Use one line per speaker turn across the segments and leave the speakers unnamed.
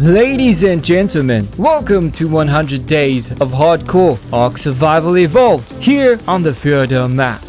Ladies and gentlemen, welcome to 100 Days of Hardcore Ark Survival Evolved here on the Fjordur map.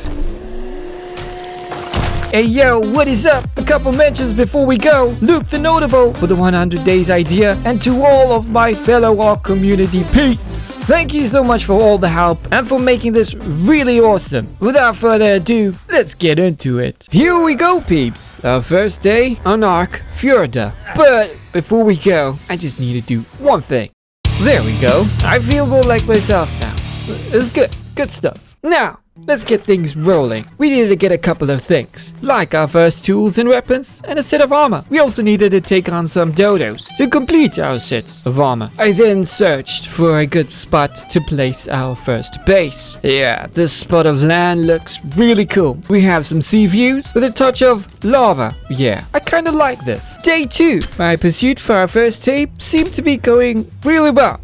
Hey yo, what is up? A couple mentions before we go. Luke the Notable for the 100 Days idea, and to all of my fellow Ark community peeps. Thank you so much for all the help and for making this really awesome. Without further ado, let's get into it. Here we go, peeps. Our first day on Ark Fjordur. But before we go, I just need to do one thing. There we go. I feel more like myself now. It's good. Good stuff. Now, let's get things rolling. We needed to get a couple of things, like our first tools and weapons, and a set of armor. We also needed to take on some dodos to complete our sets of armor. I then searched for a good spot to place our first base. Yeah, this spot of land looks really cool. We have some sea views with a touch of lava. Yeah, I kind of like this. Day 2. My pursuit for our first tape seemed to be going really well.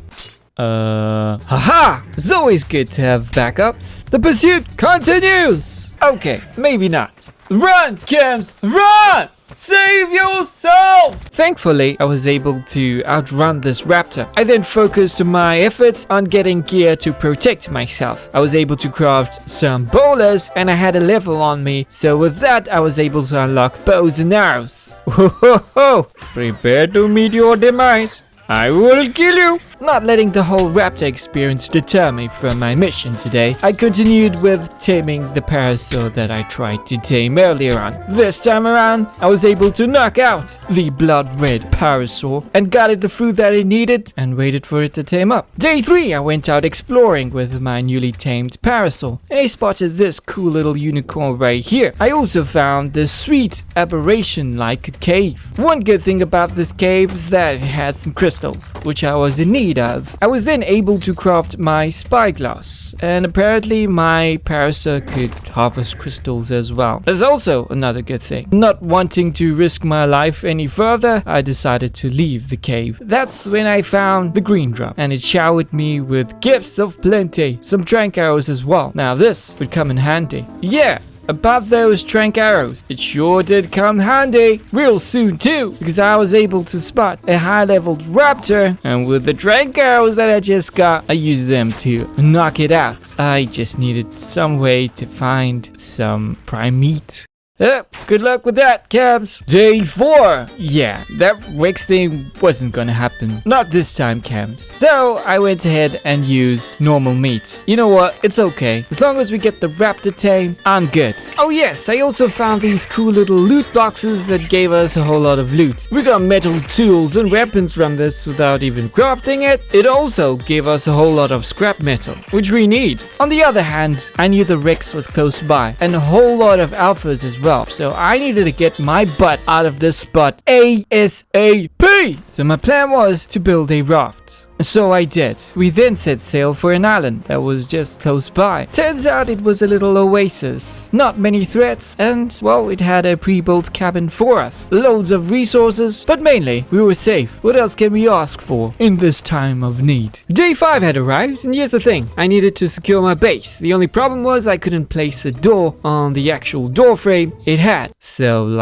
Haha! It's always good to have backups. The pursuit continues! Okay, maybe not. Run, Kems! Run! Save yourself! Thankfully, I was able to outrun this raptor. I then focused my efforts on getting gear to protect myself. I was able to craft some bowlers and I had a level on me, so with that I was able to unlock bows and arrows. Ho ho ho! Prepare to meet your demise. I will kill you! Not letting the whole raptor experience deter me from my mission today, I continued with taming the parasaur that I tried to tame earlier on. This time around, I was able to knock out the blood red parasaur and got it the food that it needed and waited for it to tame up. Day 3, I went out exploring with my newly tamed parasaur and I spotted this cool little unicorn right here. I also found this sweet aberration-like cave. One good thing about this cave is that it had some crystals, which I was in need of. I was then able to craft my spyglass, and apparently my parasaur could harvest crystals as well. There's also another good thing. Not wanting to risk my life any further, I decided to leave the cave. That's when I found the green drum, and it showered me with gifts of plenty. Some trank arrows as well. Now this would come in handy. Yeah! About those trank arrows, it sure did come handy real soon too, because I was able to spot a high-leveled raptor, and with the trank arrows that I just got, I used them to knock it out. I just needed some way to find some prime meat. Good luck with that, Cabs. Day 4. Yeah, that Rex thing wasn't gonna happen. Not this time, Cabs. So I went ahead and used normal meat. You know what? It's okay. As long as we get the raptor tame, I'm good. Oh yes, I also found these cool little loot boxes that gave us a whole lot of loot. We got metal tools and weapons from this without even crafting it. It also gave us a whole lot of scrap metal, which we need. On the other hand, I knew the Rex was close by and a whole lot of alphas as well. So I needed to get my butt out of this spot ASAP. So my plan was to build a raft. So I did. We then set sail for an island that was just close by. Turns out it was a little oasis. Not many threats, and well, it had a pre-built cabin for us. Loads of resources, but mainly we were safe. What else can we ask for in this time of need? Day 5 had arrived, and here's the thing. I needed to secure my base. The only problem was I couldn't place a door on the actual door frame it had. So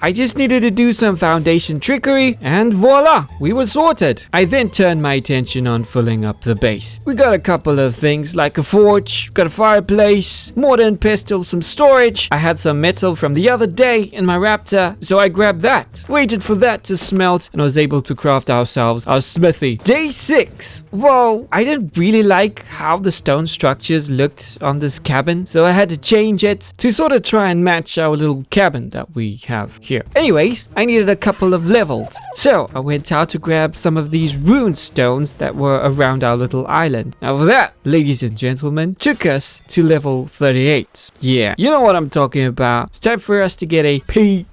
I just needed to do some foundation trickery and voila, we were sorted. I then turned my attention on filling up the base. We got a couple of things like a forge, got a fireplace, mortar and pestle, some storage. I had some metal from the other day in my raptor, so I grabbed that. Waited for that to smelt and was able to craft ourselves our smithy. Day 6. Well, I didn't really like how the stone structures looked on this cabin, so I had to change it to sort of try and match our little cabin that we have here. Anyways, I needed a couple of levels, so I went out to grab some of these rune stones that were around our little island. Now that, ladies and gentlemen, took us to level 38. Yeah, you know what I'm talking about. It's time for us to get a PT.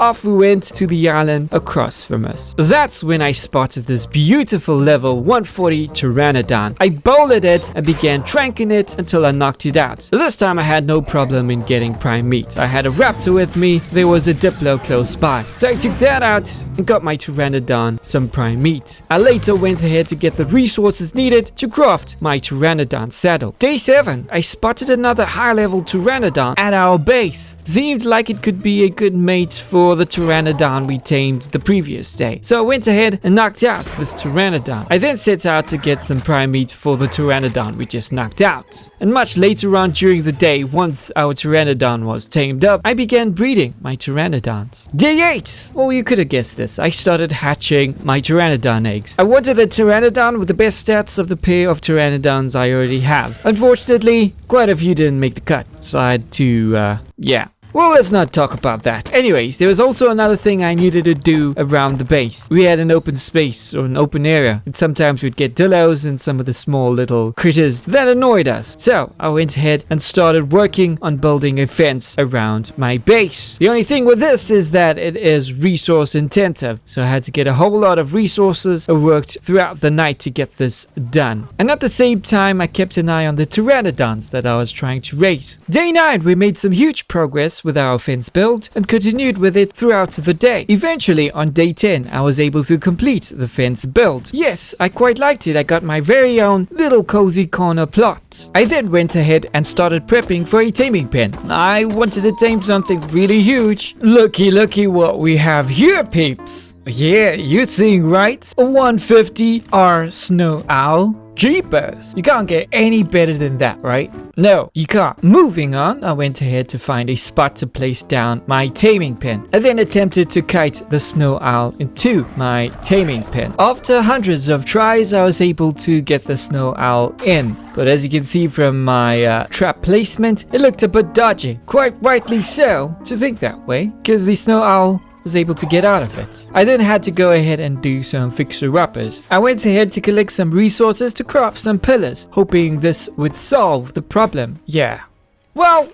Off we went to the island across from us. That's when I spotted this beautiful level 140 Pteranodon. I bowled it and began tranking it until I knocked it out. This time I had no problem in getting prime meat. I had a raptor with me, there was a diplo close by. So I took that out and got my Pteranodon some prime meat. I later went ahead to get the resources needed to craft my Pteranodon saddle. Day 7, I spotted another high level Pteranodon at our base. Seemed like it could be a good mate mate for the Pteranodon we tamed the previous day. So I went ahead and knocked out this Pteranodon. I then set out to get some prime meat for the Pteranodon we just knocked out. And much later on during the day, once our Pteranodon was tamed up, I began breeding my Pteranodons. Day 8! Well, you could have guessed this. I started hatching my Pteranodon eggs. I wanted a Pteranodon with the best stats of the pair of Pteranodons I already have. Unfortunately, quite a few didn't make the cut. So I had to, yeah. Well, let's not talk about that. Anyways, there was also another thing I needed to do around the base. We had an open space or an open area, and sometimes we'd get dillos and some of the small little critters that annoyed us. So I went ahead and started working on building a fence around my base. The only thing with this is that it is resource intensive, so I had to get a whole lot of resources. I worked throughout the night to get this done. And at the same time, I kept an eye on the Pteranodons that I was trying to raise. Day 9, we made some huge progress with our fence build and continued with it throughout the day. Eventually, on day 10, I was able to complete the fence build. Yes, I quite liked it. I got my very own little cozy corner plot. I then went ahead and started prepping for a taming pen. I wanted to tame something really huge. Looky what we have here, peeps. Yeah, you're seeing right? A 150R snow owl. Jeepers! You can't get any better than that, right? No, you can't. Moving on, I went ahead to find a spot to place down my taming pen. I then attempted to kite the snow owl into my taming pen. After hundreds of tries, I was able to get the snow owl in. But as you can see from my trap placement, it looked a bit dodgy. Quite rightly so to think that way, because the snow owl was able to get out of it. I then had to go ahead and do some fixer-uppers. I went ahead to collect some resources to craft some pillars, hoping this would solve the problem. Yeah. Well,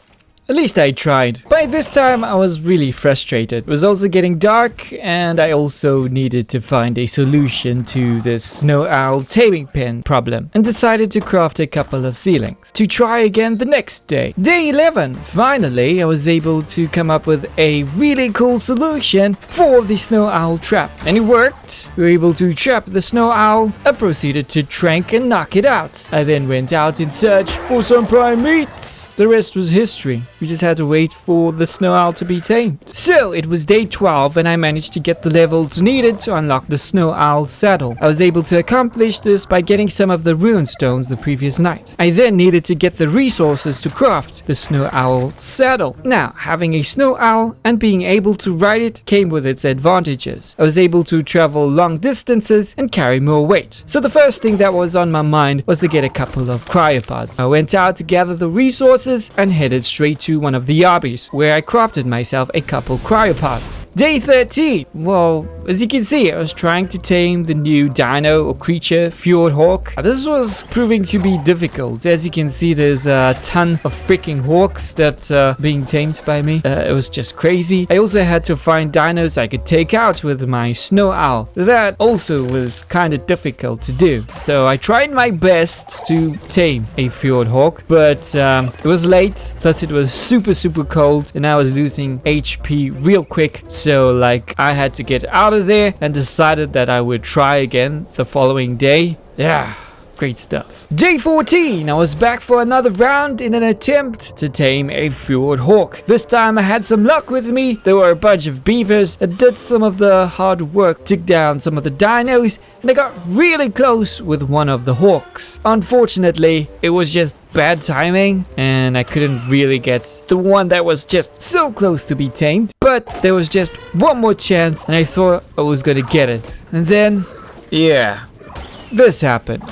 at least I tried. By this time, I was really frustrated. It was also getting dark, and I also needed to find a solution to this snow owl taming pen problem, and decided to craft a couple of ceilings to try again the next day. Day 11, finally, I was able to come up with a really cool solution for the snow owl trap, and it worked. We were able to trap the snow owl. I proceeded to trank and knock it out. I then went out in search for some prime meats. The rest was history. We just had to wait for the snow owl to be tamed. So it was day 12 and I managed to get the levels needed to unlock the snow owl saddle. I was able to accomplish this by getting some of the rune stones the previous night. I then needed to get the resources to craft the snow owl saddle. Now, having a snow owl and being able to ride it came with its advantages. I was able to travel long distances and carry more weight. So the first thing that was on my mind was to get a couple of cryopods. I went out to gather the resources and headed straight to one of the obbies, where I crafted myself a couple cryopods. Day 13. Well, as you can see, I was trying to tame the new dino or creature, Fjordhawk. This was proving to be difficult. As you can see, there's a ton of freaking hawks that are being tamed by me. It was just crazy. I also had to find dinos I could take out with my snow owl. That also was kind of difficult to do. So I tried my best to tame a Fjordhawk, but it was late, plus it was super cold, and I was losing HP real quick. So like I had to get out of there and decided that I would try again the following day. Yeah. Great stuff. Day 14, I was back for another round in an attempt to tame a Fjordhawk. This time I had some luck with me. There were a bunch of beavers that did some of the hard work, took down some of the dinos, and I got really close with one of the hawks. Unfortunately, it was just bad timing, and I couldn't really get the one that was just so close to be tamed. But there was just one more chance, and I thought I was gonna get it. And then, yeah, this happened.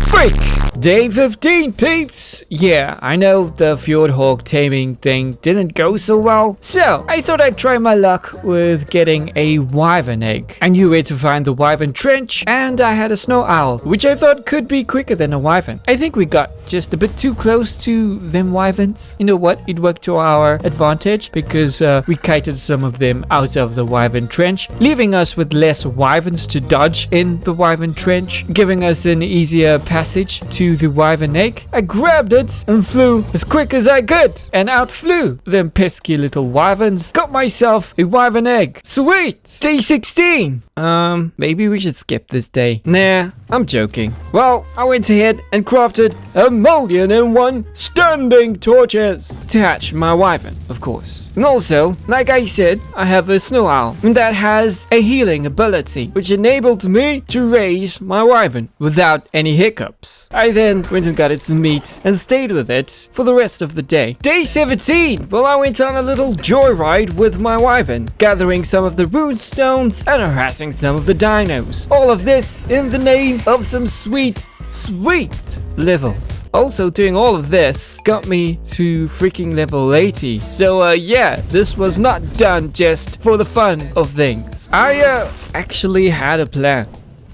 Freak! Day 15, peeps! Yeah, I know the Fjordhawk taming thing didn't go so well, so I thought I'd try my luck with getting a wyvern egg. I knew where to find the wyvern trench, and I had a snow owl, which I thought could be quicker than a wyvern. I think we got just a bit too close to them wyverns. You know what? It worked to our advantage, because we kited some of them out of the wyvern trench, leaving us with less wyverns to dodge in the wyvern trench, giving us an easier passage to the wyvern egg. I grabbed it and flew as quick as I could, and out flew them pesky little wyverns. Got myself a wyvern egg. Sweet! Day 16! Maybe we should skip this day. Nah, I'm joking. Well, I went ahead and crafted 1,000,001 standing torches to hatch my wyvern, of course. And also, like I said, I have a snow owl that has a healing ability, which enabled me to raise my wyvern without any hiccups. I then went and got it some meat and stayed with it for the rest of the day. Day 17! Well, I went on a little joyride with my wyvern, gathering some of the rune stones and harassing some of the dinos. All of this in the name of some sweet levels. Also, doing all of this got me to freaking level 80. So yeah, this was not done just for the fun of things. I actually had a plan.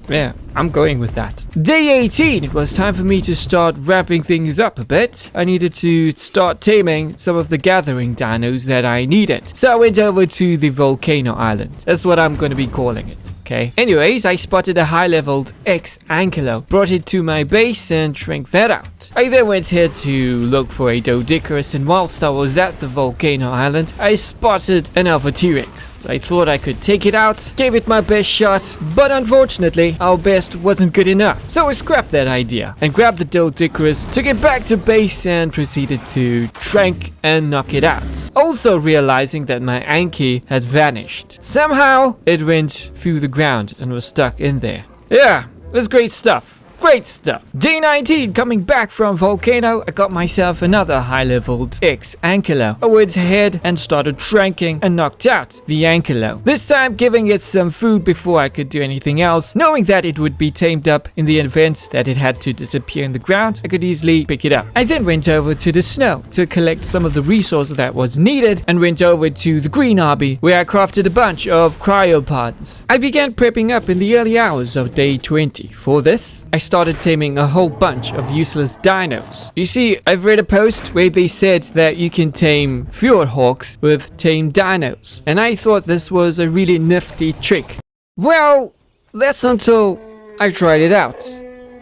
Yeah, I'm going with that. Day 18, it was time for me to start wrapping things up a bit. I needed to start taming some of the gathering dinos that I needed. So I went over to the volcano island. That's what I'm going to be calling it. Okay. Anyways, I spotted a high-leveled X-Ankylo, brought it to my base and shrank that out. I then went here to look for a Doedicurus, and whilst I was at the volcano island, I spotted an Alpha T-Rex. I thought I could take it out, gave it my best shot, but unfortunately, our best wasn't good enough. So I scrapped that idea and grabbed the Doedicurus, took it back to base and proceeded to trank and knock it out. Also realizing that my Anky had vanished. Somehow, it went through the ground and was stuck in there. Yeah, it was great stuff. Great stuff. Day 19, coming back from Volcano, I got myself another high-leveled X-Ankylo. I went ahead and started tranking and knocked out the Ankylo. This time giving it some food before I could do anything else, knowing that it would be tamed up in the event that it had to disappear in the ground. I could easily pick it up. I then went over to the snow to collect some of the resources that was needed and went over to the green obby where I crafted a bunch of cryopods. I began prepping up in the early hours of day 20. For this, I started taming a whole bunch of useless dinos. You see, I've read a post where they said that you can tame Fjordhawks with tamed dinos, and I thought this was a really nifty trick. Well, that's until I tried it out,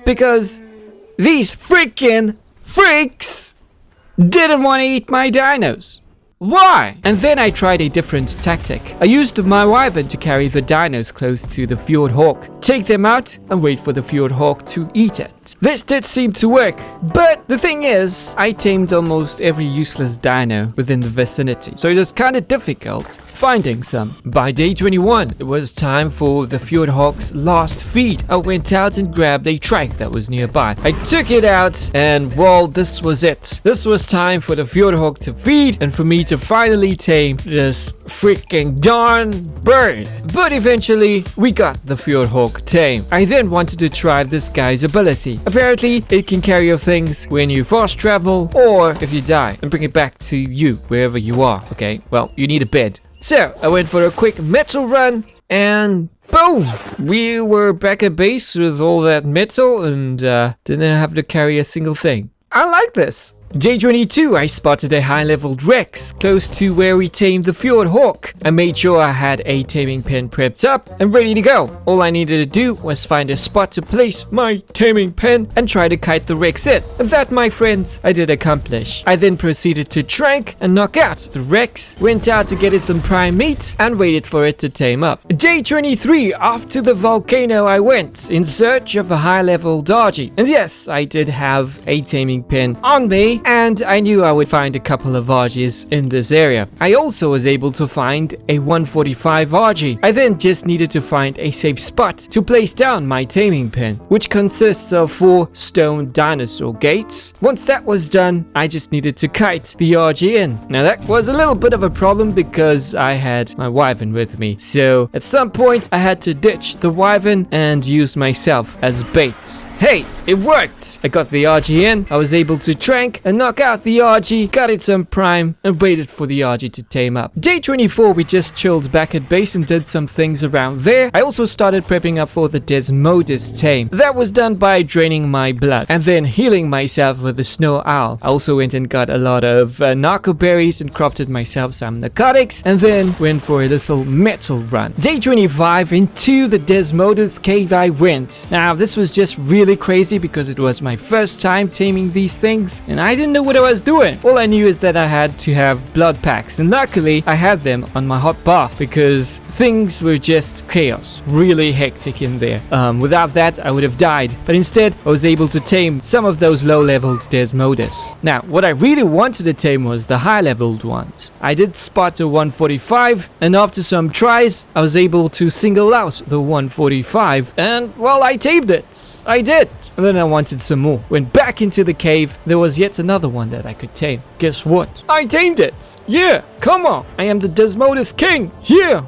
because these freaking freaks didn't want to eat my dinos. Why? And then I tried a different tactic. I used my wyvern to carry the dinos close to the Fjordhawk, take them out and wait for the Fjordhawk to eat it. This did seem to work, but the thing is, I tamed almost every useless dino within the vicinity, so it was kind of difficult finding some. By day 21, it was time for the Fjordhawk's last feed. I went out and grabbed a trike that was nearby. I took it out and, well, this was it. This was time for the Fjordhawk to feed and for me to finally tame this freaking darn bird. But eventually, we got the Fjordhawk tame. I then wanted to try this guy's ability. Apparently, it can carry your things when you fast travel or if you die and bring it back to you wherever you are. Okay, well, you need a bed. So, I went for a quick metal run and boom! We were back at base with all that metal and didn't have to carry a single thing. I like this. Day 22, I spotted a high-leveled Rex close to where we tamed the Fjordhawk. I made sure I had a taming pen prepped up and ready to go. All I needed to do was find a spot to place my taming pen and try to kite the Rex in. That, my friends, I did accomplish. I then proceeded to trank and knock out the Rex, went out to get it some prime meat and waited for it to tame up. Day 23, after the volcano I went in search of a high-leveled Argy. And yes, I did have a taming pen on me, and I knew I would find a couple of Argies in this area. I also was able to find a 145 Argy. I then just needed to find a safe spot to place down my taming pen, which consists of 4 stone dinosaur gates. Once that was done, I just needed to kite the Argy in. Now that was a little bit of a problem because I had my wyvern with me. So at some point I had to ditch the wyvern and use myself as bait. Hey, it worked! I got the Argy in, I was able to trank and knock out the Argy, got it some prime, and waited for the Argy to tame up. Day 24, we just chilled back at base and did some things around there. I also started prepping up for the Desmodus tame. That was done by draining my blood and then healing myself with the snow owl. I also went and got a lot of narco berries and crafted myself some narcotics and then went for a little metal run. Day 25, into the Desmodus cave I went. Now, this was just really really crazy because it was my first time taming these things and I didn't know what I was doing. All I knew is that I had to have blood packs, and luckily I had them on my hotbar because things were just chaos, really hectic in there. Without that I would have died, but instead I was able to tame some of those low-leveled Desmodus. Now what I really wanted to tame was the high-leveled ones. I did spot a 145, and after some tries I was able to single out the 145, and well, I tamed it. I did. And then I wanted some more. Went back into the cave. There was yet another one that I could tame. Guess what? I tamed it. Yeah, come on. I am the Desmodus king. Yeah.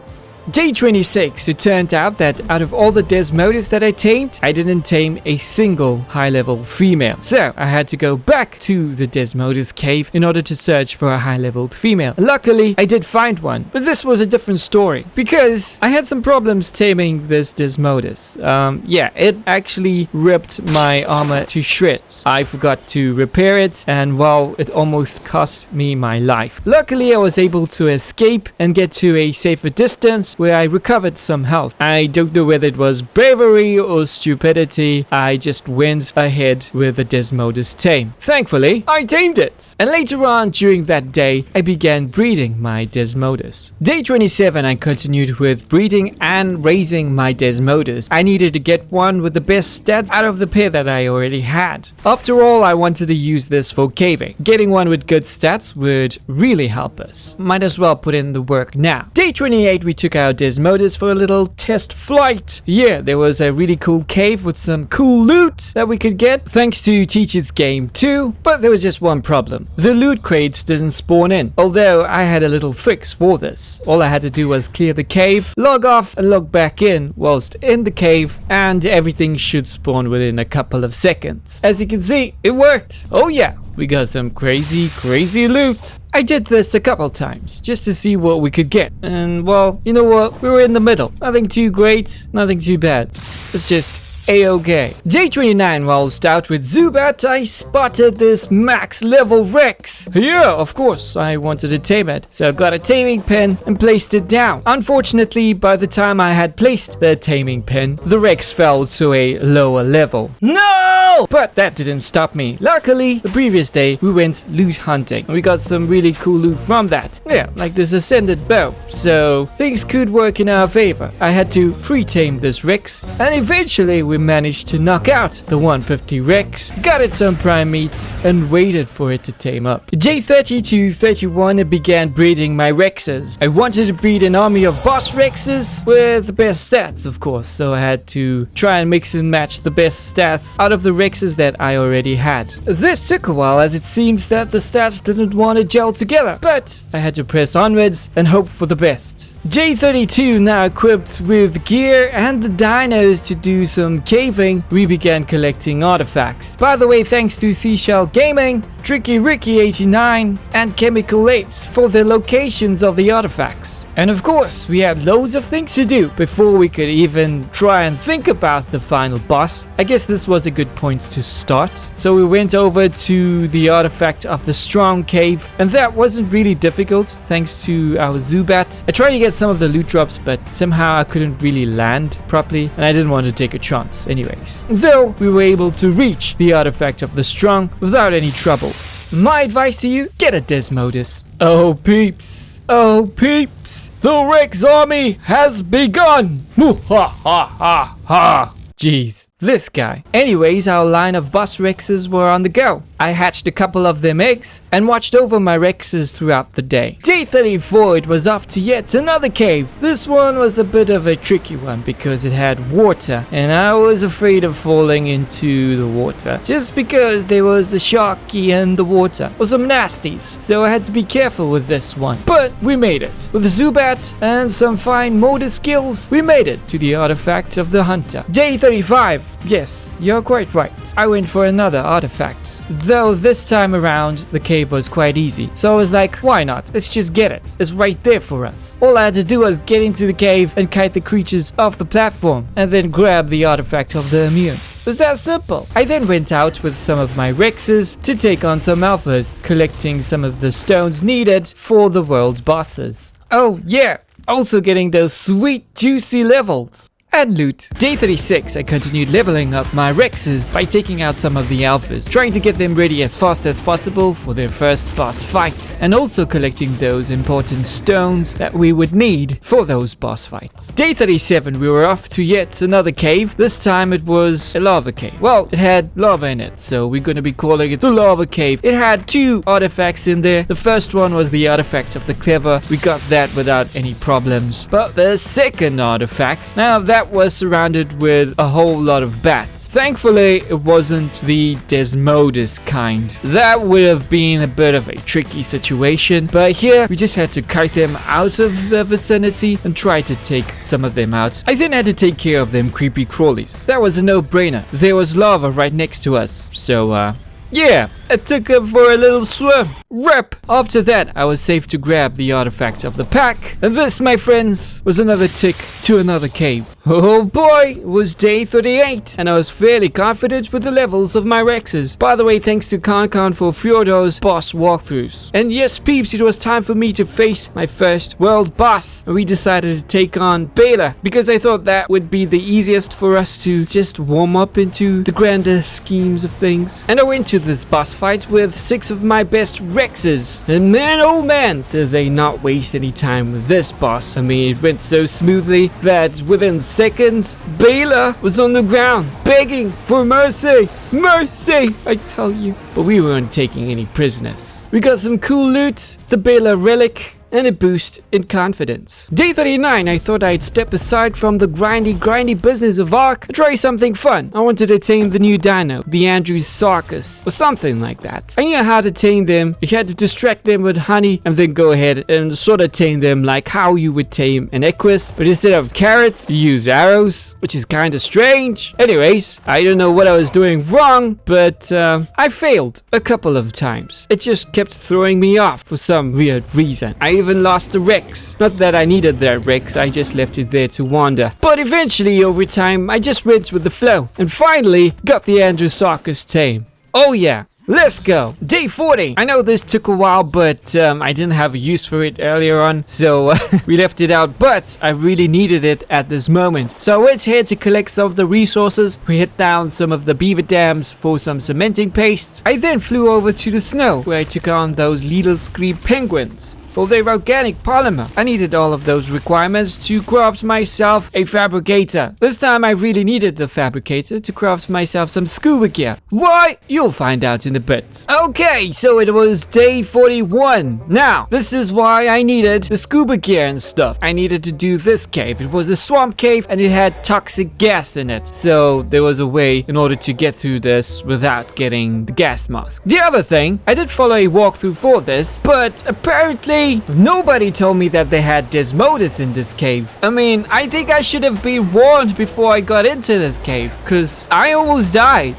Day 26, it turned out that out of all the Desmodus that I tamed, I didn't tame a single high-level female. So I had to go back to the Desmodus cave in order to search for a high-leveled female. Luckily, I did find one, but this was a different story because I had some problems taming this Desmodus. Yeah, it actually ripped my armor to shreds. I forgot to repair it, and well, it almost cost me my life. Luckily, I was able to escape and get to a safer distance where I recovered some health. I don't know whether it was bravery or stupidity. I just went ahead with the Desmodus tame. Thankfully, I tamed it. And later on during that day, I began breeding my Desmodus. Day 27, I continued with breeding and raising my Desmodus. I needed to get one with the best stats out of the pair that I already had. After all, I wanted to use this for caving. Getting one with good stats would really help us. Might as well put in the work now. Day 28, we took our Desmodus for a little test flight. Yeah, there was a really cool cave with some cool loot that we could get thanks to Teacher's Game 2, but there was just one problem. The loot crates didn't spawn in, although I had a little fix for this. All I had to do was clear the cave, log off and log back in whilst in the cave, and everything should spawn within a couple of seconds. As you can see, it worked. Oh yeah, we got some crazy loot. I did this a couple times just to see what we could get, and well, you know what, we were in the middle. Nothing too great, nothing too bad. It's just A-okay. Day 29, whilst out with Zubat, I spotted this max level Rex. Yeah, of course, I wanted to tame it, so I got a taming pin and placed it down. Unfortunately, by the time I had placed the taming pin, the Rex fell to a lower level. No! But that didn't stop me. Luckily, the previous day, we went loot hunting, and we got some really cool loot from that. Yeah, like this ascended bow, so things could work in our favor. I had to free tame this Rex, and eventually we managed to knock out the 150 Rex, got it some prime meat, and waited for it to tame up. Day 30 to 31, I began breeding my Rexes. I wanted to breed an army of boss Rexes with the best stats, of course, so I had to try and mix and match the best stats out of the Rexes that I already had. This took a while, as it seems that the stats didn't want to gel together, but I had to press onwards and hope for the best. Day 32, now equipped with gear and the dinos to do some caving, we began collecting artifacts. By the way, thanks to Seashell Gaming, Tricky Ricky 89 and Chemical Apes for the locations of the artifacts. And of course, we had loads of things to do before we could even try and think about the final boss. I guess this was a good point to start. So we went over to the artifact of the Strong Cave, and that wasn't really difficult thanks to our Zubat. I tried to get some of the loot drops, but somehow I couldn't really land properly, and I didn't want to take a chance anyways. Though we were able to reach the artifact of the Strong without any troubles. My advice to you, get a Desmodus. Oh peeps, oh peeps, the Rex army has begun. Ha ha ha ha. Jeez, this guy. Anyways, our line of boss Rexes were on the go. I hatched a couple of them eggs and watched over my Rexes throughout the day. Day 34, it was off to yet another cave. This one was a bit of a tricky one because it had water, and I was afraid of falling into the water just because there was the sharky in the water or some nasties, so I had to be careful with this one. But we made it. With the Zubat and some fine motor skills, we made it to the artifact of the hunter. Day 35. Yes, you're quite right. I went for another artifact. Though this time around, the cave was quite easy. So I was like, why not? Let's just get it. It's right there for us. All I had to do was get into the cave and kite the creatures off the platform, and then grab the artifact of the immune. It was that simple. I then went out with some of my Rexes to take on some alphas, collecting some of the stones needed for the world's bosses. Oh yeah, also getting those sweet juicy levels. and loot. Day 36, I continued leveling up my Rexes by taking out some of the alphas, trying to get them ready as fast as possible for their first boss fight, and also collecting those important stones that we would need for those boss fights. Day 37, we were off to yet another cave. This time it was a lava cave. Well, it had lava in it, so we're going to be calling it the lava cave. It had 2 artifacts in there. The first one was the artifact of the clever. We got that without any problems. But the second artifact, now that was surrounded with a whole lot of bats. Thankfully, it wasn't the Desmodus kind. That would have been a bit of a tricky situation, but here we just had to kite them out of the vicinity and try to take some of them out. I then had to take care of them creepy crawlies. That was a no-brainer. There was lava right next to us, so yeah, I took him for a little swim. Rep. After that, I was safe to grab the artifact of the pack. And this, my friends, was another tick to another cave. Oh boy, it was day 38, and I was fairly confident with the levels of my Rexes. By the way, thanks to Concon for Fjordur's boss walkthroughs. And yes, peeps, it was time for me to face my first world boss. And we decided to take on Baylor, because I thought that would be the easiest for us to just warm up into the grander schemes of things. And I went to this boss fight with 6 of my best Rexes, and man oh man did they not waste any time with this boss. I mean, it went so smoothly that within seconds Baylor was on the ground begging for mercy. Mercy, I tell you. But we weren't taking any prisoners. We got some cool loot, the Baylor relic, and a boost in confidence. Day 39, I thought I'd step aside from the grindy business of Ark and try something fun. I wanted to tame the new dino, the Andrewsarchus, or something like that. I knew how to tame them. You had to distract them with honey and then go ahead and sort of tame them like how you would tame an Equus, but instead of carrots, you use arrows, which is kind of strange. Anyways, I don't know what I was doing wrong, but I failed a couple of times. It just kept throwing me off for some weird reason. I even lost the Rex. Not that I needed that Rex, I just left it there to wander. But eventually, over time, I just went with the flow, and finally got the Andrewsarchus tame. Oh yeah. Let's go. Day 40. I know this took a while, but I didn't have a use for it earlier on, so we left it out, but I really needed it at this moment. So I went here to collect some of the resources. We hit down some of the beaver dams for some cementing paste. I then flew over to the snow, where I took on those little scream penguins for their organic polymer. I needed all of those requirements to craft myself a fabricator. This time I really needed the fabricator to craft myself some scuba gear. Why? You'll find out in a bit. Okay, so it was day 41. Now, this is why I needed the scuba gear and stuff. I needed to do this cave. It was a swamp cave and it had toxic gas in it. So there was a way in order to get through this without getting the gas mask. The other thing, I did follow a walkthrough for this, but apparently nobody told me that they had Desmodus in this cave. I mean, I think I should have been warned before I got into this cave, because I almost died.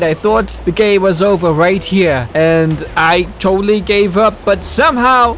I thought the game was over right here, and I totally gave up, but somehow,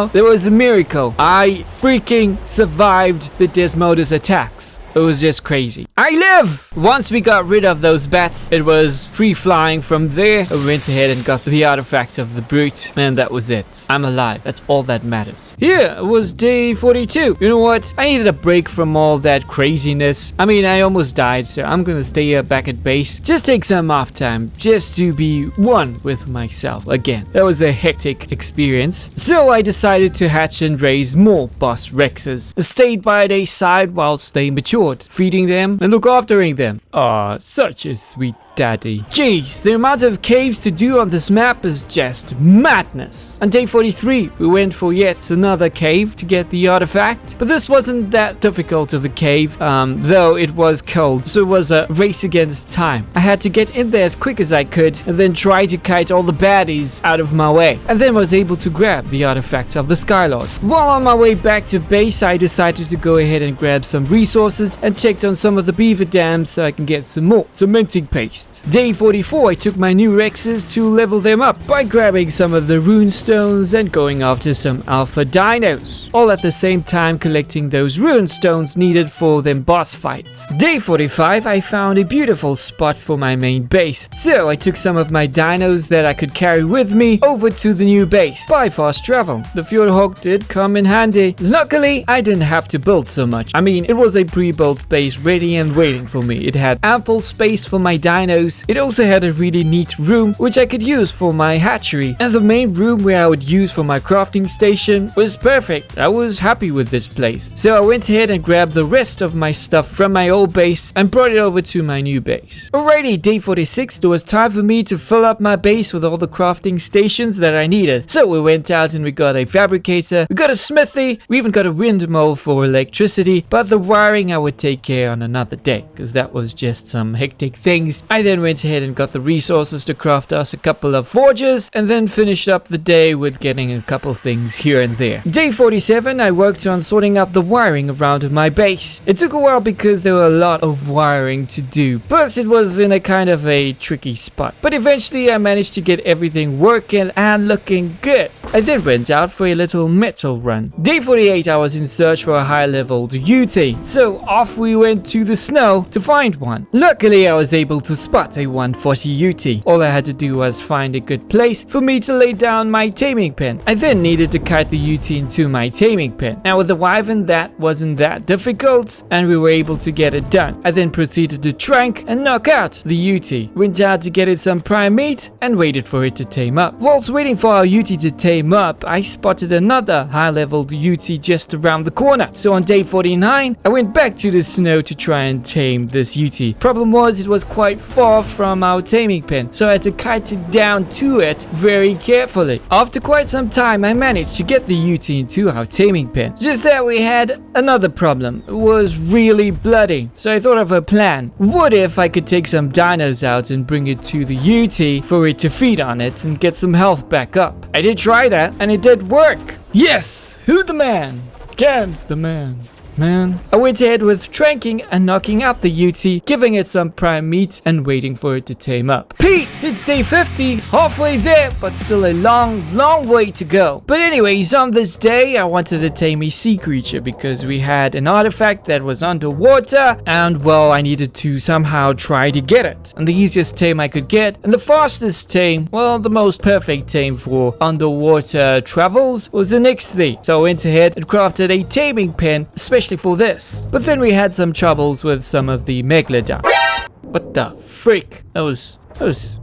there was a miracle. I freaking survived the Desmodus attacks. It was just crazy. I live! Once we got rid of those bats, it was free flying from there. I went ahead and got the artifact of the brute, and that was it. I'm alive. That's all that matters. Here was day 42. You know what? I needed a break from all that craziness. I mean, I almost died, so I'm gonna stay here back at base. Just take some off time, just to be one with myself again. That was a hectic experience. So I decided to hatch and raise more boss Rexes. I stayed by their side whilst they matured, feeding them and look aftering them. Aw, such a sweet daddy. Jeez, the amount of caves to do on this map is just madness. On day 43, we went for yet another cave to get the artifact, but this wasn't that difficult of a cave, though it was cold, so it was a race against time. I had to get in there as quick as I could and then try to kite all the baddies out of my way, and then was able to grab the artifact of the Skylord. While on my way back to base, I decided to go ahead and grab some resources and checked on some of the beaver dams so I can get some more cementing paste. beast. Day 44, I took my new Rexes to level them up by grabbing some of the rune stones and going after some alpha dinos, all at the same time collecting those rune stones needed for them boss fights. Day 45, I found a beautiful spot for my main base, so I took some of my dinos that I could carry with me over to the new base by fast travel. The Fjordur did come in handy. Luckily, I didn't have to build so much. I mean, it was a pre-built base ready and waiting for me. It had ample space for my dinos. It also had a really neat room which I could use for my hatchery, and the main room where I would use for my crafting station was perfect. I was happy with this place. So I went ahead and grabbed the rest of my stuff from my old base and brought it over to my new base. Alrighty, day 46, it was time for me to fill up my base with all the crafting stations that I needed. So we went out and we got a fabricator, we got a smithy, we even got a windmill for electricity, but the wiring I would take care on another day, because that was just some hectic things. I then went ahead and got the resources to craft us a couple of forges, and then finished up the day with getting a couple things here and there. Day 47, I worked on sorting out the wiring around my base. It took a while because there were a lot of wiring to do, plus it was in a kind of a tricky spot, but eventually I managed to get everything working and looking good. I then went out for a little metal run. Day 48, I was in search for a high-leveled UT, so off we went to the snow to find one. Luckily, I was able to spot a 140 UT. All I had to do was find a good place for me to lay down my taming pen. I then needed to kite the UT into my taming pen. Now with the wyvern, that wasn't that difficult, and we were able to get it done. I then proceeded to trank and knock out the UT. Went out to get it some prime meat and waited for it to tame up. Whilst waiting for our UT to tame up, I spotted another high-leveled UT just around the corner. So on day 49, I went back to the snow to try and tame this UT. Problem was, it was quite far from our taming pen, so I had to kite it down to it very carefully. After quite some time, I managed to get the UT into our taming pen. Just that we had another problem. It was really bloody, so I thought of a plan. What if I could take some dinos out and bring it to the UT for it to feed on it and get some health back up? I did try that, and it did work. Yes! Who the man? Cam's the man. I went ahead with tranking and knocking out the UT, giving it some prime meat and waiting for it to tame up. Peeps, it's day 50, halfway there, but still a long way to go. But anyways, on this day, I wanted to tame a sea creature because we had an artifact that was underwater, and well, I needed to somehow try to get it. And the easiest tame I could get, and the fastest tame, well, the most perfect tame for underwater travels, was the Nixie. So I went ahead and crafted a taming pen, especially for this. But then we had some troubles with some of the megalodon. What the freak? That was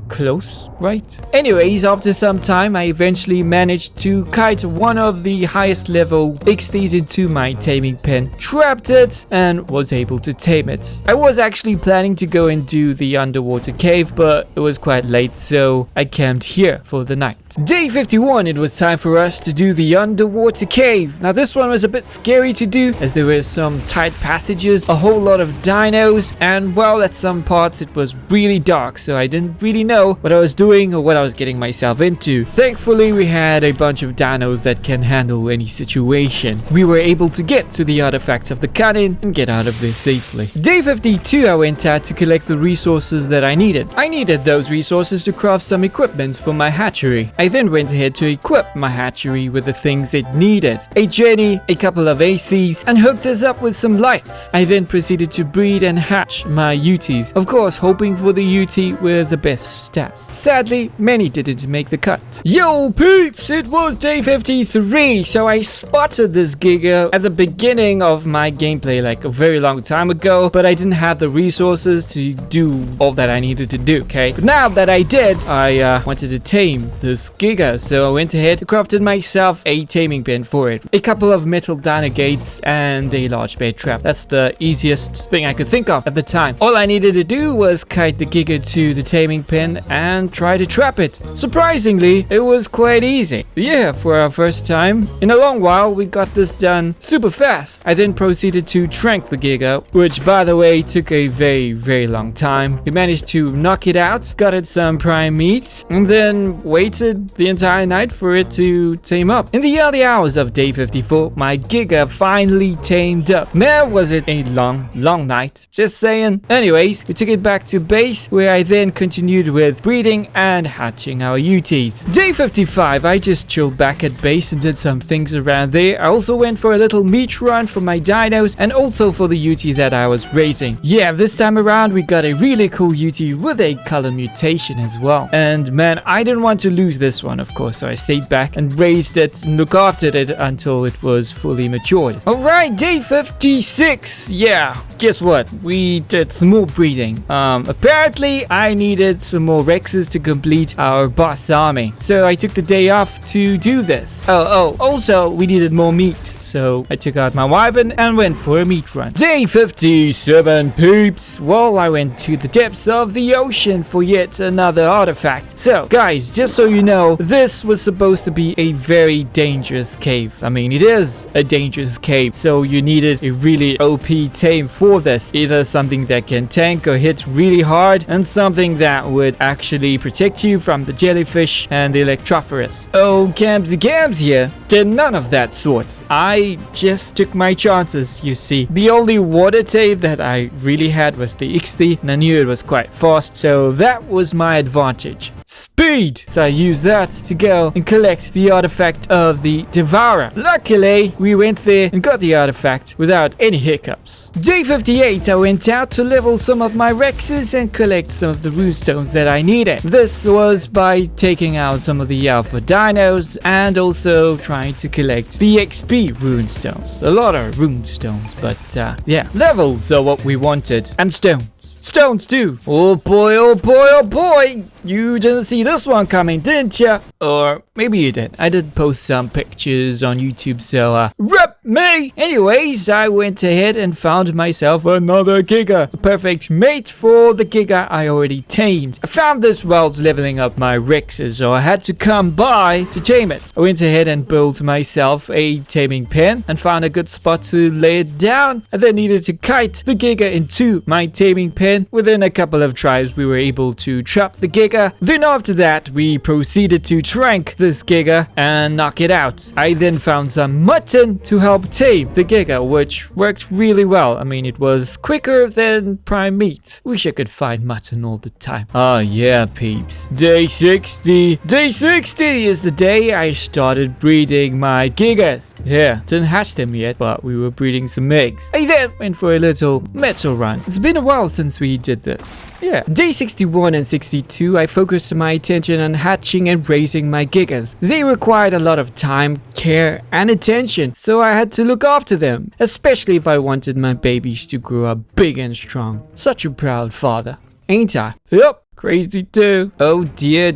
close, right? Anyways, after some time, I eventually managed to kite one of the highest level XDs into my taming pen, trapped it, and was able to tame it. I was actually planning to go and do the underwater cave, but it was quite late, so I camped here for the night. Day 51, it was time for us to do the underwater cave. Now this one was a bit scary to do, as there were some tight passages, a whole lot of dinos, and well, at some parts it was really dark, so I didn't really know what I was doing or what I was getting myself into. Thankfully, we had a bunch of dinos that can handle any situation. We were able to get to the artifacts of the cannon and get out of there safely. Day 52, I went out to collect the resources that I needed. I needed those resources to craft some equipment for my hatchery. I then went ahead to equip my hatchery with the things it needed. A Jenny, a couple of ACs, and hooked us up with some lights. I then proceeded to breed and hatch my UTs, of course hoping for the UT with the best stats. Sadly, many didn't make the cut. Yo peeps, it was day 53, so I spotted this giga at the beginning of my gameplay like a very long time ago, but I didn't have the resources to do all that I needed to do, okay? But now that I did, I wanted to tame this giga, so I went ahead and crafted myself a taming pen for it. A couple of metal dino gates and a large bait trap. That's the easiest thing I could think of at the time. All I needed to do was kite the giga to the taming taming pin and try to trap it. Surprisingly, it was quite easy. Yeah, for our first time in a long while, we got this done super fast. I then proceeded to trank the Giga, which by the way took a very long time. We managed to knock it out, got it some prime meat, and then waited the entire night for it to tame up. In the early hours of day 54, my Giga finally tamed up. Man, was it a long night. Just saying. Anyways, we took it back to base, where I then continued with breeding and hatching our UTs. Day 55, I just chilled back at base and did some things around there. I also went for a little meat run for my dinos and also for the UT that I was raising. Yeah, this time around we got a really cool UT with a color mutation as well. And man, I didn't want to lose this one, of course, so I stayed back and raised it and looked after it until it was fully matured. Alright, day 56. Yeah, guess what? We did some more breeding. Apparently I needed some more Rexes to complete our boss army, so I took the day off to do this. Also we needed more meat, so I took out my wyvern and went for a meat run. Day 57, peeps. Well, I went to the depths of the ocean for yet another artifact. So, guys, just so you know, this was supposed to be a very dangerous cave. I mean, it is a dangerous cave, so you needed a really OP tame for this. Either something that can tank or hit really hard, and something that would actually protect you from the jellyfish and the electrophorus. Oh, Camsy here did none of that sort. I just took my chances, you see. The only water tame that I really had was the XD, and I knew it was quite fast, so that was my advantage. Speed! So I used that to go and collect the artifact of the Devourer. Luckily, we went there and got the artifact without any hiccups. Day 58, I went out to level some of my Rexes and collect some of the runestones that I needed. This was by taking out some of the alpha dinos and also trying to collect the XP runestones. A lot of runestones, but yeah, levels are what we wanted. And stones. Stones too. Oh boy, oh boy, oh boy! You didn't see this one coming, didn't ya? Or maybe you did. I did post some pictures on YouTube, so rip me! Anyways, I went ahead and found myself another Giga. A perfect mate for the Giga I already tamed. I found this whilst leveling up my Rexes, so I had to come by to tame it. I went ahead and built myself a taming pen and found a good spot to lay it down. I then needed to kite the Giga into my taming pen. Within a couple of tries, we were able to trap the Giga. Then after that, we proceeded to trank this Giga and knock it out. I then found some mutton to help tame the Giga, which worked really well. I mean, it was quicker than prime meat. Wish I could find mutton all the time. Oh yeah, peeps. Day 60. Day 60 is the day I started breeding my Gigas. Yeah, didn't hatch them yet, but we were breeding some eggs. I then went for a little metal run. It's been a while since we did this. Yeah. Day 61 and 62, I focused my attention on hatching and raising my Gigas. They required a lot of time, care, and attention, so I had to look after them, especially if I wanted my babies to grow up big and strong. Such a proud father, ain't I? Yep. Crazy too. Oh dear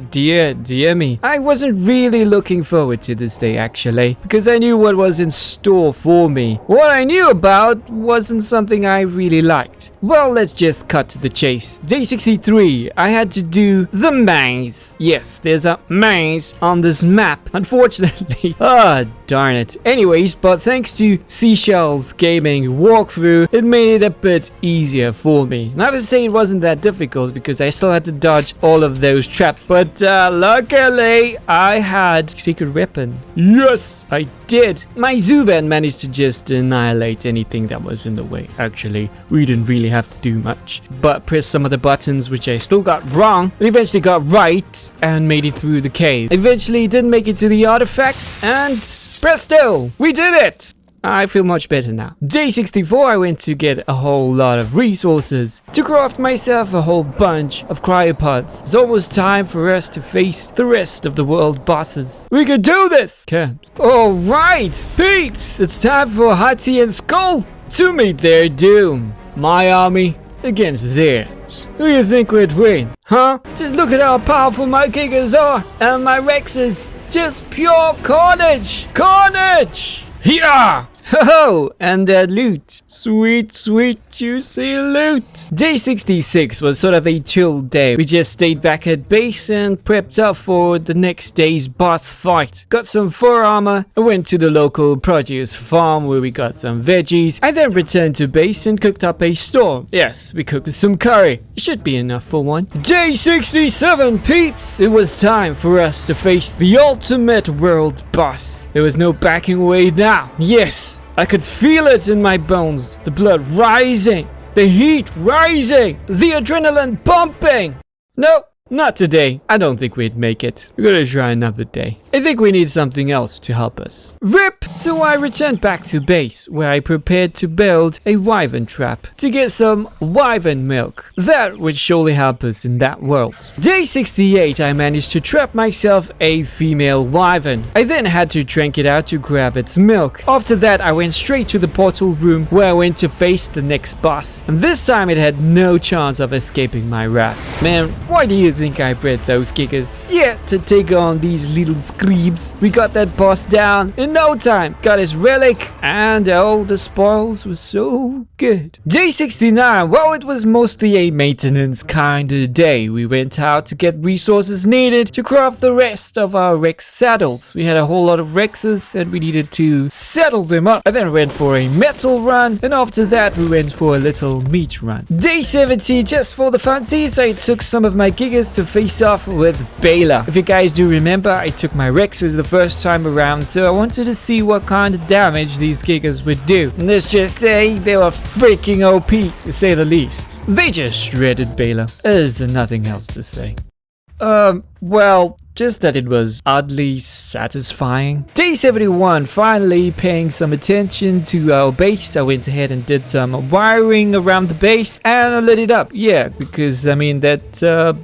me. I wasn't really looking forward to this day actually, because I knew what was in store for me. What I knew about wasn't something I really liked. Well, let's just cut to the chase. Day 63, I had to do the maze. Yes, there's a maze on this map, unfortunately. Darn it. Anyways, but thanks to Seashell's gaming walkthrough, it made it a bit easier for me. Not to say it wasn't that difficult, because I still had to dodge all of those traps, but luckily I had secret weapon. Yes, I did. My Zuban managed to just annihilate anything that was in the way. Actually, we didn't really have to do much, but press some of the buttons which I still got wrong, but eventually got right and made it through the cave. Eventually didn't make it to the artifact, and presto, we did it. I feel much better now. Day 64, I went to get a whole lot of resources to craft myself a whole bunch of cryopods. It's almost time for us to face the rest of the world bosses. We can do this! Can't. Alright, peeps! It's time for Hati and Skull to meet their doom. My army against theirs. Who do you think would win? Huh? Just look at how powerful my Gigas are and my Rexes. Just pure carnage! Carnage! Yeah! Ho-ho! And their loot. Sweet, sweet juicy loot. Day 66 was sort of a chill day. We just stayed back at base and prepped up for the next day's boss fight. Got some fur armor and went to the local produce farm where we got some veggies. I then returned to base and cooked up a storm. Yes, we cooked some curry. It should be enough for one. Day 67, peeps! It was time for us to face the ultimate world boss. There was no backing away now. Yes, I could feel it in my bones. The blood rising. The heat rising. The adrenaline pumping. No, not today. I don't think we'd make it. We're gonna try another day. I think we need something else to help us. RIP! So I returned back to base, where I prepared to build a wyvern trap to get some wyvern milk. That would surely help us in that world. Day 68, I managed to trap myself a female wyvern. I then had to trank it out to grab its milk. After that, I went straight to the portal room where I went to face the next boss. And this time it had no chance of escaping my wrath. Man, why do you think I bred those kickers? Yeah, to take on these little screebs. We got that boss down in no time. Got his relic, and all the spoils were so good. Day 69, well, it was mostly a maintenance kind of day. We went out to get resources needed to craft the rest of our Rex saddles. We had a whole lot of Rexes and we needed to saddle them up. I then went for a metal run, and after that we went for a little meat run. Day 70, just for the funsies, I took some of my gigas to face off with Baylor. If you guys do remember, I took my Rexes the first time around, so I wanted to see what kind of damage these gigas would do. And let's just say they were freaking OP, to say the least. They just shredded Baylor. There's nothing else to say. Well, just that it was oddly satisfying. Day 71, finally paying some attention to our base. I went ahead and did some wiring around the base and I lit it up. Yeah, because I mean that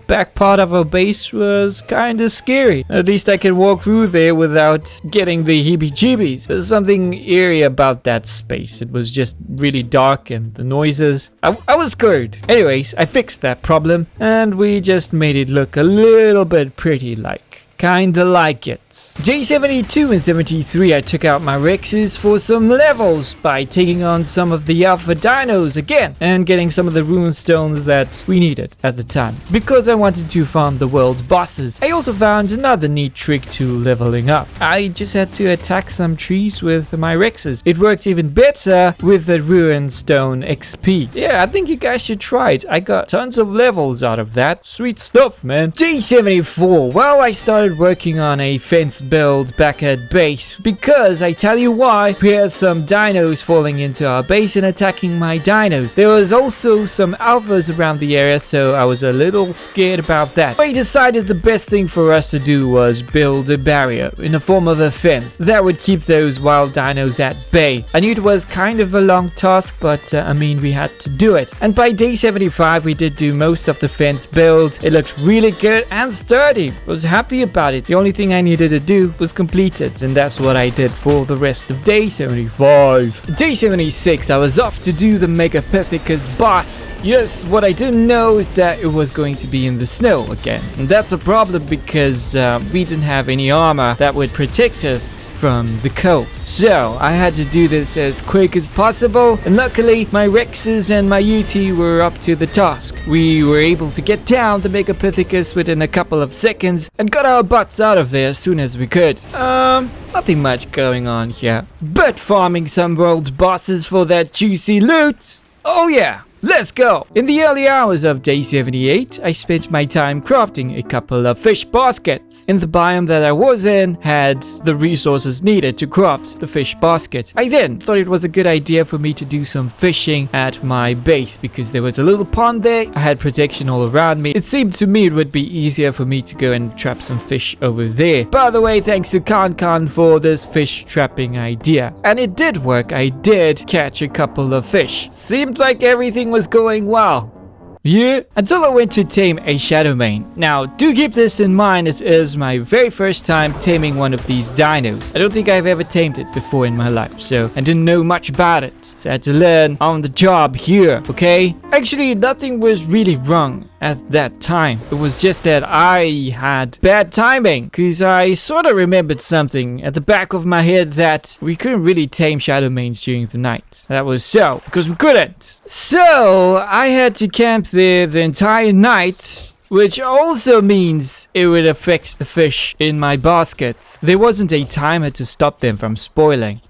back part of our base was kind of scary. At least I could walk through there without getting the heebie-jeebies. There's something eerie about that space. It was just really dark and the noises. I was scared. Anyways, I fixed that problem and we just made it look a little bit pretty like. Kinda like it. Day 72 and 73, I took out my Rexes for some levels by taking on some of the alpha dinos again and getting some of the rune stones that we needed at the time because I wanted to farm the world's bosses. I also found another neat trick to leveling up. I just had to attack some trees with my Rexes. It worked even better with the rune stone XP. Yeah, I think you guys should try it. I got tons of levels out of that. Sweet stuff, man. Day 74, well, I started working on a fence build back at base because I tell you why, we had some dinos falling into our base and attacking my dinos. There was also some alphas around the area, so I was a little scared about that. I decided the best thing for us to do was build a barrier in the form of a fence that would keep those wild dinos at bay. I knew it was kind of a long task, but I mean we had to do it. And by day 75 we did do most of the fence build. It looked really good and sturdy. I was happy about it. The only thing I needed to do was complete it, and that's what I did for the rest of day 75. Day 76, I was off to do the Megapithecus boss. Yes, what I didn't know is that it was going to be in the snow again, and that's a problem because we didn't have any armor that would protect us from the cold. So I had to do this as quick as possible, and luckily my Rexes and my UT were up to the task. We were able to get down the Megapithecus within a couple of seconds and got our butts out of there as soon as we could. Nothing much going on here, but farming some world bosses for that juicy loot. Oh yeah. Let's go! In the early hours of day 78, I spent my time crafting a couple of fish baskets. In the biome that I was in had the resources needed to craft the fish basket. I then thought it was a good idea for me to do some fishing at my base because there was a little pond there. I had protection all around me. It seemed to me it would be easier for me to go and trap some fish over there. By the way, thanks to Khan for this fish trapping idea. And it did work. I did catch a couple of fish. Seemed like everything was going well. Yeah, until I went to tame a shadow mane. Now, do keep this in mind, it is my very first time taming one of these dinos. I don't think I've ever tamed it before in my life, so I didn't know much about it. So I had to learn on the job here, okay? Actually, nothing was really wrong. at that time. It was just that I had bad timing, because I sort of remembered something at the back of my head that we couldn't really tame shadow mains during the night. That was so, because we couldn't. So I had to camp there the entire night, which also means it would affect the fish in my baskets. There wasn't a timer to stop them from spoiling.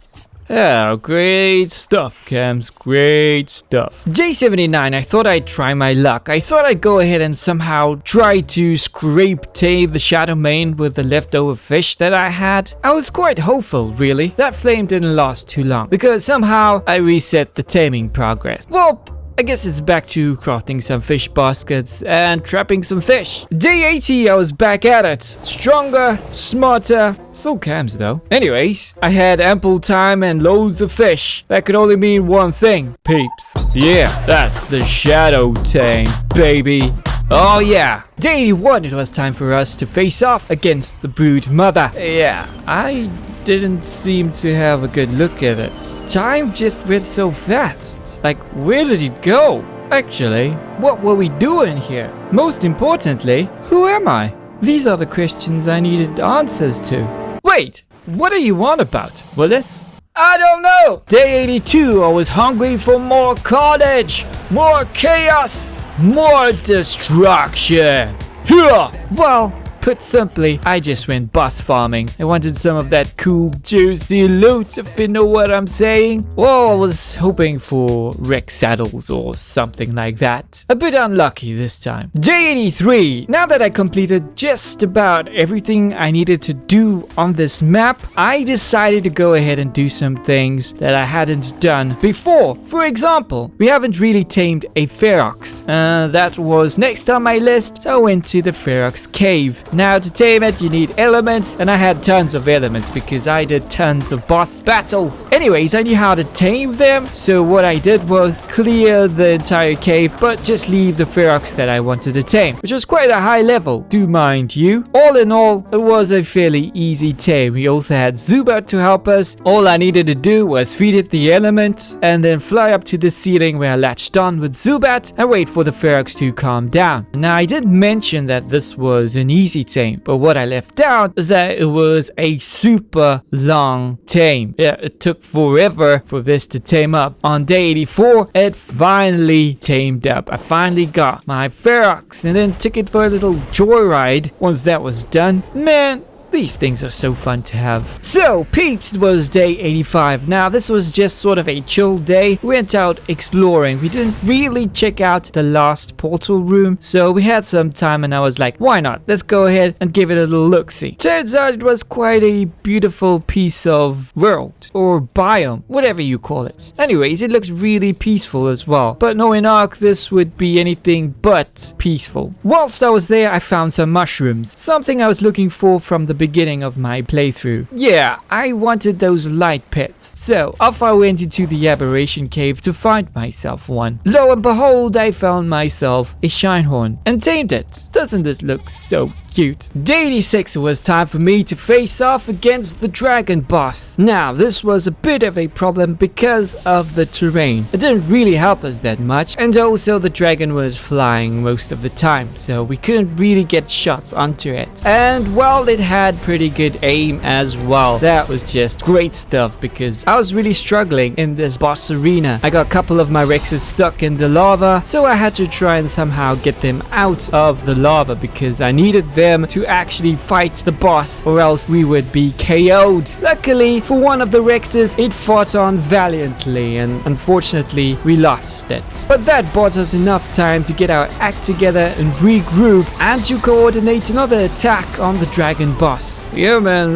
Oh, great stuff, Cams. Great stuff. Day 79, I thought I'd try my luck. I thought I'd go ahead and somehow try to scrape tame the shadow main with the leftover fish that I had. I was quite hopeful, really. That flame didn't last too long, because somehow I reset the taming progress. Well, I guess it's back to crafting some fish baskets and trapping some fish. Day 80, I was back at it. Stronger, smarter, still Cams though. Anyways, I had ample time and loads of fish. That could only mean one thing, peeps. Yeah, that's the shadow tame, baby. Oh yeah. Day 81, it was time for us to face off against the brood mother. Yeah, I didn't seem to have a good look at it. Time just went so fast. Like, where did it go? Actually, what were we doing here? Most importantly, who am I? These are the questions I needed answers to. Wait, what are you on about, Willis? I don't know! Day 82, I was hungry for more carnage, more chaos, more destruction. Here! Well, put simply, I just went boss farming. I wanted some of that cool, juicy loot, if you know what I'm saying. Well, I was hoping for wreck saddles or something like that. A bit unlucky this time. Day 83. Now that I completed just about everything I needed to do on this map, I decided to go ahead and do some things that I hadn't done before. For example, we haven't really tamed a ferox. That was next on my list, so I went to the ferox cave. Now to tame it, you need elements, and I had tons of elements because I did tons of boss battles. Anyways, I knew how to tame them, so what I did was clear the entire cave, but just leave the ferox that I wanted to tame, which was quite a high level, do mind you. All in all, it was a fairly easy tame. We also had Zubat to help us. All I needed to do was feed it the element, and then fly up to the ceiling where I latched on with Zubat, and wait for the ferox to calm down. Now, I did mention that this was an easy tame, but what I left out is that it was a super long tame. Yeah, it took forever for this to tame up. On day 84, it finally tamed up. I finally got my ferox and then took it for a little joyride. Once that was done, man, these things are so fun to have. So, peeps, it was day 85. Now, this was just sort of a chill day. We went out exploring. We didn't really check out the last portal room, so we had some time and I was like, why not? Let's go ahead and give it a little look-see. Turns out it was quite a beautiful piece of world, or biome, whatever you call it. Anyways, it looks really peaceful as well. But knowing Ark, this would be anything but peaceful. Whilst I was there, I found some mushrooms. Something I was looking for from the beginning of my playthrough. Yeah, I wanted those light pets, so off I went into the aberration cave to find myself one. Lo and behold, I found myself a shinehorn and tamed it. Doesn't this look so cute? Day 86, it was time for me to face off against the dragon boss. Now, this was a bit of a problem because of the terrain. It didn't really help us that much, and also the dragon was flying most of the time, so we couldn't really get shots onto it. And well, it had pretty good aim as well. That was just great stuff because I was really struggling in this boss arena. I got a couple of my Rexes stuck in the lava, so I had to try and somehow get them out of the lava because I needed them to actually fight the boss, or else we would be KO'd. Luckily for one of the Rexes, it fought on valiantly, and unfortunately we lost it. But that bought us enough time to get our act together and regroup and to coordinate another attack on the dragon boss. Yeah man,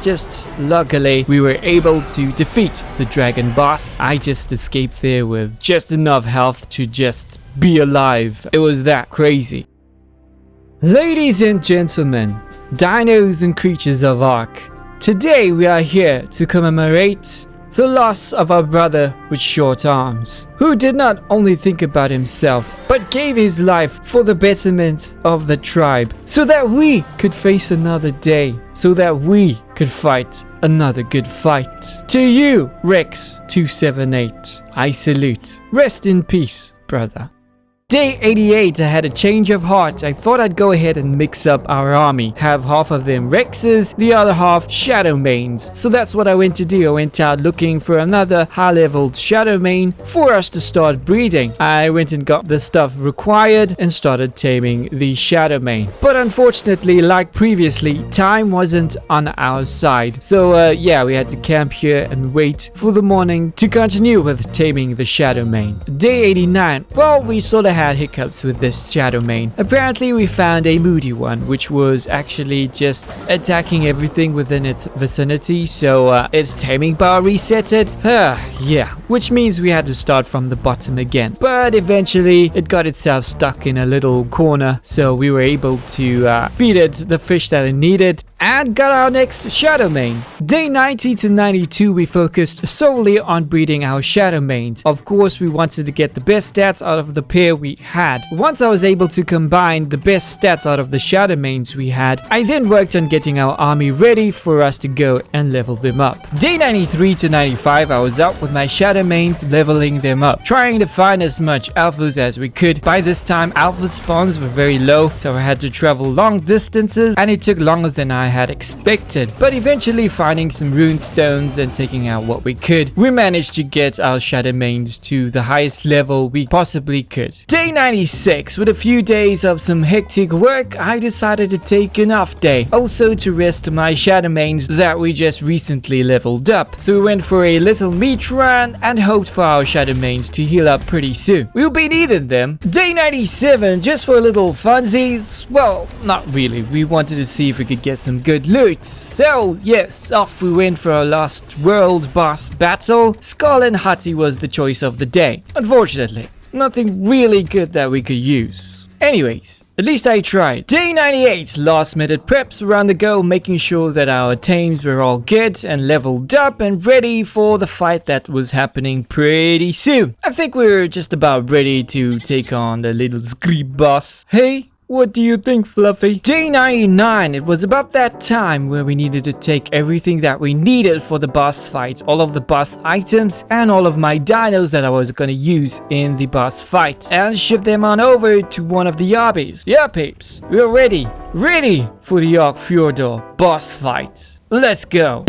just luckily, we were able to defeat the dragon boss. I just escaped there with just enough health to just be alive. It was that crazy. Ladies and gentlemen, dinos and creatures of Ark, today we are here to commemorate the loss of our brother with short arms, who did not only think about himself, but gave his life for the betterment of the tribe, so that we could face another day, so that we could fight another good fight. To you, Rex 278, I salute. Rest in peace, brother. Day 88, I had a change of heart. I thought I'd go ahead and mix up our army. Have half of them Rexes, the other half Shadow Mains. So that's what I went to do. I went out looking for another high-leveled Shadow Main for us to start breeding. I went and got the stuff required and started taming the Shadow Main. But unfortunately, like previously, time wasn't on our side. So yeah, we had to camp here and wait for the morning to continue with taming the Shadow Main. Day 89, well, we sort of had hiccups with this Shadow Main. Apparently we found a moody one, which was actually just attacking everything within its vicinity, so its taming bar resetted. Yeah, which means we had to start from the bottom again. But eventually it got itself stuck in a little corner, so we were able to feed it the fish that it needed and got our next Shadow Main. Day 90 to 92, we focused solely on breeding our Shadow Mains. Of course, we wanted to get the best stats out of the pair we had. Once I was able to combine the best stats out of the Shadow Mains we had, I then worked on getting our army ready for us to go and level them up. Day 93 to 95, I was out with my Shadow Mains leveling them up, trying to find as much alphas as we could. By this time, alpha spawns were very low, so I had to travel long distances and it took longer than I had expected. But eventually, finding some rune stones and taking out what we could, we managed to get our Shadow Mains to the highest level we possibly could. Day 96, with a few days of some hectic work, I decided to take an off day, also to rest my Shadow Mains that we just recently leveled up. So we went for a little meat run and hoped for our Shadow Mains to heal up pretty soon. We'll be needing them. Day 97, just for a little funsies. Well, not really. We wanted to see if we could get some good loot. So yes, off we went for our last world boss battle. Skull and Hati was the choice of the day. Unfortunately, nothing really good that we could use. Anyways, at least I tried. Day 98, last minute preps around the go, making sure that our tames were all good and leveled up and ready for the fight that was happening pretty soon. I think we're just about ready to take on the little Screep boss. Hey, what do you think, Fluffy? Day 99, it was about that time where we needed to take everything that we needed for the boss fight, all of the boss items and all of my dinos that I was gonna use in the boss fight, and ship them on over to one of the obbies. Yeah, peeps, we're ready for the Ark Fjordur boss fight. Let's go.